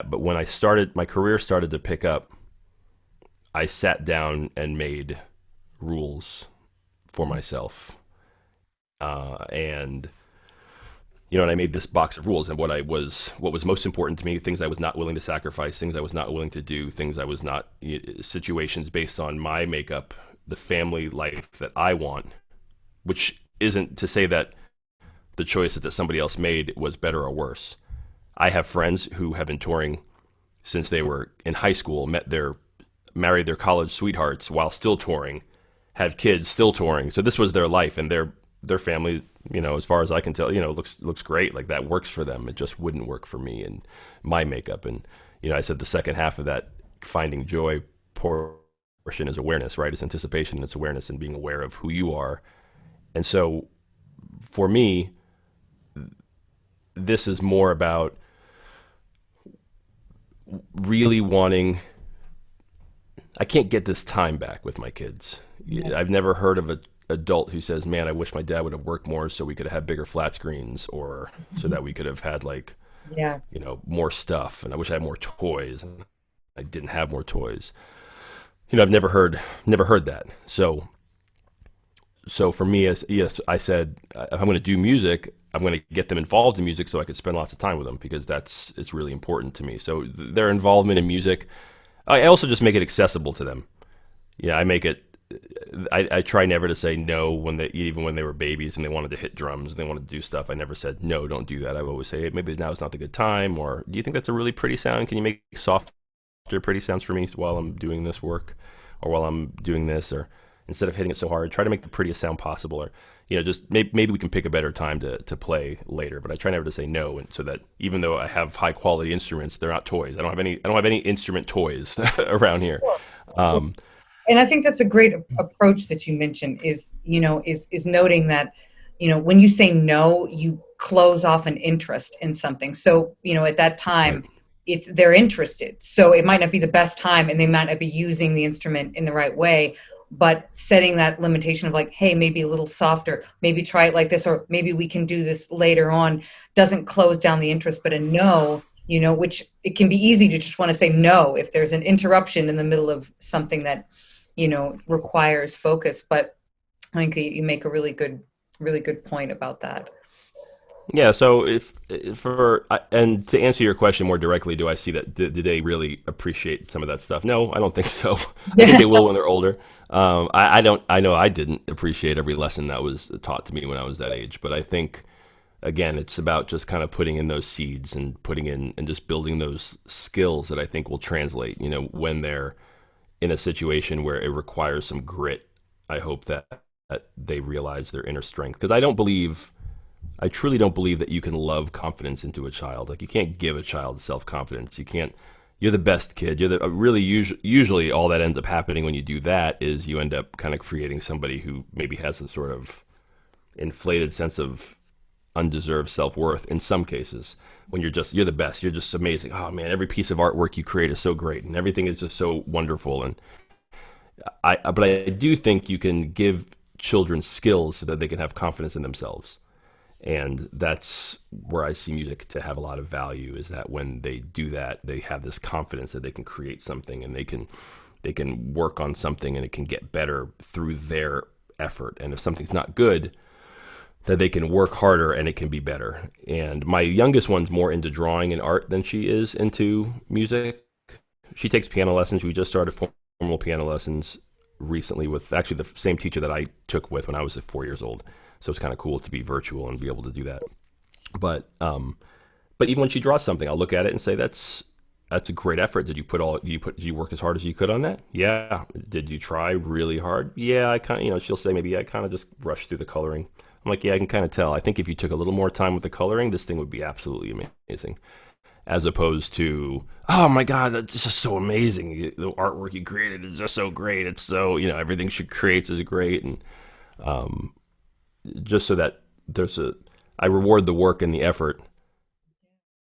But when my career started to pick up, I sat down and made rules for myself. And and I made this box of rules, and what was most important to me, things I was not willing to sacrifice, things I was not willing to do, things I was not, situations based on my makeup, the family life that I want, which isn't to say that the choices that somebody else made was better or worse. I have friends who have been touring since they were in high school, married their college sweethearts while still touring, have kids still touring. So this was their life, and their family, as far as I can tell, looks great. Like, that works for them. It just wouldn't work for me and my makeup. And I said the second half of that finding joy portion is awareness, right? It's anticipation, it's awareness, and being aware of who you are. And so for me, this is more about really wanting. I can't get this time back with my kids. Yeah. I've never heard of an adult who says, "Man, I wish my dad would have worked more so we could have had bigger flat screens, or so that we could have had, like, Yeah. more stuff, and I wish I had more toys, and I didn't have more toys." I've never heard that. So for me, as yes, I said, if I'm going to do music, I'm going to get them involved in music so I could spend lots of time with them, because it's really important to me. So their involvement in music, I also just make it accessible to them. Yeah, I make it. I try never to say no even when they were babies and they wanted to hit drums and they wanted to do stuff. I never said no, don't do that. I would always say, hey, maybe now is not the good time, or do you think that's a really pretty sound? Can you make softer, pretty sounds for me while I'm doing this work, or while I'm doing this, or instead of hitting it so hard, try to make the prettiest sound possible, or just maybe we can pick a better time to play later. But I try never to say no, and so that even though I have high quality instruments, they're not toys. I don't have any instrument toys around here. Sure. Um, And I think that's a great approach that you mentioned is, is noting that, when you say no, you close off an interest in something. So, at that right. time, they're interested. So it might not be the best time and they might not be using the instrument in the right way, but setting that limitation of, like, hey, maybe a little softer, maybe try it like this, or maybe we can do this later on, doesn't close down the interest. But a no, which it can be easy to just want to say no if there's an interruption in the middle of something that requires focus. But I think that you make a really good point about that. Yeah. So and to answer your question more directly, do I see that? Do they really appreciate some of that stuff? No, I don't think so. I think Yeah. they will when they're older. I don't. I know I didn't appreciate every lesson that was taught to me when I was that age. But I think, again, it's about just kind of putting in those seeds and putting in and just building those skills that I think will translate. When they're in a situation where it requires some grit, I hope that they realize their inner strength. Because I truly don't believe that you can love confidence into a child. Like, you can't give a child self-confidence. You can't, you're the best kid. You're the really usually all that ends up happening when you do that is you end up kind of creating somebody who maybe has a sort of inflated sense of undeserved self-worth in some cases. When you're the best, you're just amazing. Oh man, every piece of artwork you create is so great and everything is just so wonderful. And but I do think you can give children skills so that they can have confidence in themselves. And that's where I see music to have a lot of value, is that when they do that, they have this confidence that they can create something, and they can work on something, and it can get better through their effort. And if something's not good, that they can work harder and it can be better. And my youngest one's more into drawing and art than she is into music. She takes piano lessons. We just started formal piano lessons recently with actually the same teacher that I took with when I was 4 years old. So it's kind of cool to be virtual and be able to do that. But even when she draws something, I'll look at it and say, that's a great effort. Did you work as hard as you could on that? Yeah. Did you try really hard? Yeah, I kind of, she'll say maybe I kind of just rushed through the coloring. I'm like, yeah, I can kind of tell. I think if you took a little more time with the coloring, this thing would be absolutely amazing. As opposed to, oh my God, that's just so amazing. The artwork you created is just so great. It's so, everything she creates is great. And just so that I reward the work and the effort